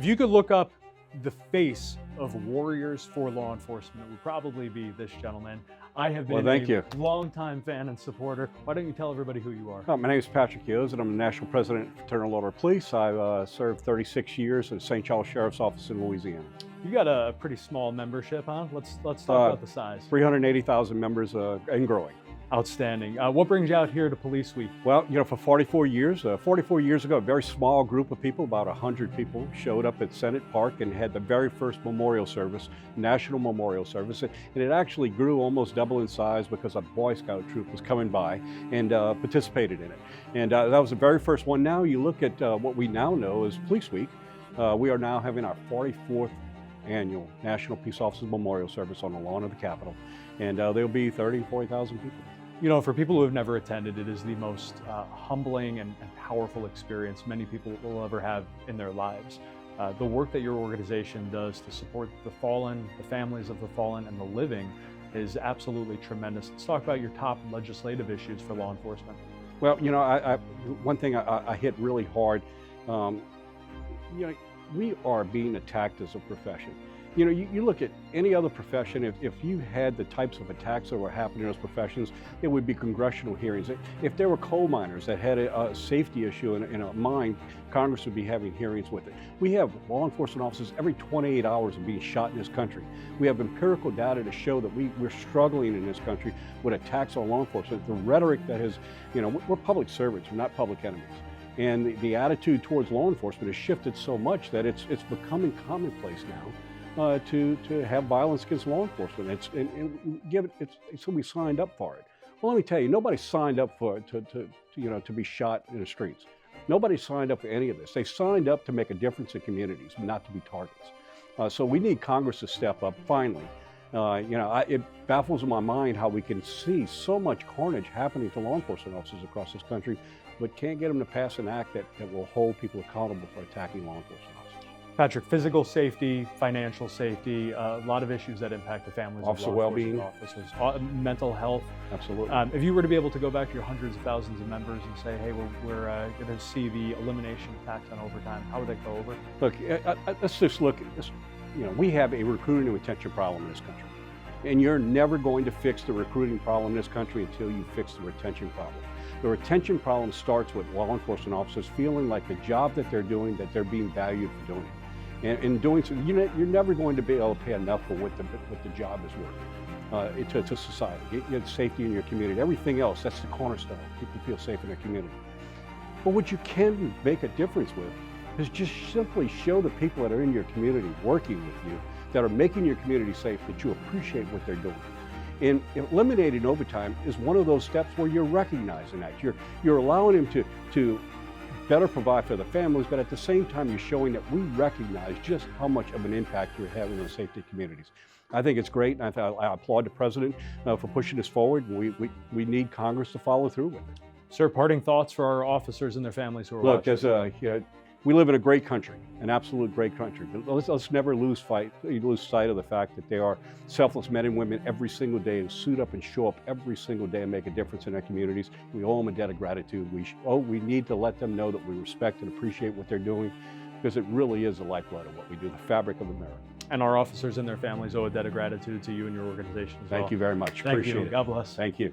If you could look up the face of warriors for law enforcement, it would probably be this gentleman. I have been a longtime fan and supporter. Why don't you tell everybody who you are? My name is Patrick Yoes, and I'm the National President of Fraternal Order of Police. I've served 36 years at the St. Charles Sheriff's Office in Louisiana. You got a pretty small membership, huh? Let's talk about the size. 380,000 members and growing. Outstanding. What brings you out here to Police Week? Well, for 44 years ago, a very small group of people, about 100 people, showed up at Senate Park and had the very first memorial service, national memorial service. And it actually grew almost double in size because a Boy Scout troop was coming by and participated in it. And that was the very first one. Now you look at what we now know as Police Week. We are now having our 44th annual National Peace Officers Memorial Service on the lawn of the Capitol. And there'll be 30,000 to 40,000 people. You know, for people who have never attended, it is the most humbling and powerful experience many people will ever have in their lives. The work that your organization does to support the fallen, the families of the fallen, and the living is absolutely tremendous. Let's talk about your top legislative issues for law enforcement. Well, one thing I hit really hard, we are being attacked as a profession. You look at any other profession, if you had the types of attacks that were happening in those professions, it would be congressional hearings. If there were coal miners that had a safety issue in a mine, Congress would be having hearings with it. We have law enforcement officers every 28 hours of being shot in this country. We have empirical data to show that we're struggling in this country with attacks on law enforcement. The rhetoric that has, we're public servants, we're not public enemies. And the attitude towards law enforcement has shifted so much that it's becoming commonplace now. To have violence against law enforcement. So we signed up for it. Well, let me tell you, nobody signed up for it to be shot in the streets. Nobody signed up for any of this. They signed up to make a difference in communities, not to be targets. So we need Congress to step up finally. It baffles my mind how we can see so much carnage happening to law enforcement officers across this country, but can't get them to pass an act that will hold people accountable for attacking law enforcement officers. Patrick, physical safety, financial safety, a lot of issues that impact the families officer of law well-being, officers, mental health. Absolutely. If you were to be able to go back to your hundreds of thousands of members and say, hey, we're going to see the elimination of tax on overtime, how would that go over? Look, let's just look at this. We have a recruiting and retention problem in this country. And you're never going to fix the recruiting problem in this country until you fix the retention problem. The retention problem starts with law enforcement officers feeling like the job that they're doing, that they're being valued for doing it. And in doing so, you're never going to be able to pay enough for what the job is worth to society. You have safety in your community. Everything else, that's the cornerstone. People feel safe in their community. But what you can make a difference with is just simply show the people that are in your community, working with you, that are making your community safe, that you appreciate what they're doing. And eliminating overtime is one of those steps where you're recognizing that. You're allowing them to better provide for the families, but at the same time, you're showing that we recognize just how much of an impact you're having on safety communities. I think it's great, and I applaud the president for pushing this forward. We need Congress to follow through with it. Sir, parting thoughts for our officers and their families who are watching? We live in a great country, an absolute great country. But let's never lose sight of the fact that they are selfless men and women every single day and suit up and show up every single day and make a difference in their communities. We owe them a debt of gratitude. We need to let them know that we respect and appreciate what they're doing, because it really is the lifeblood of what we do, the fabric of America. And our officers and their families owe a debt of gratitude to you and your organization as well. Thank you very much. Thank Appreciate you. it. God bless. Thank you.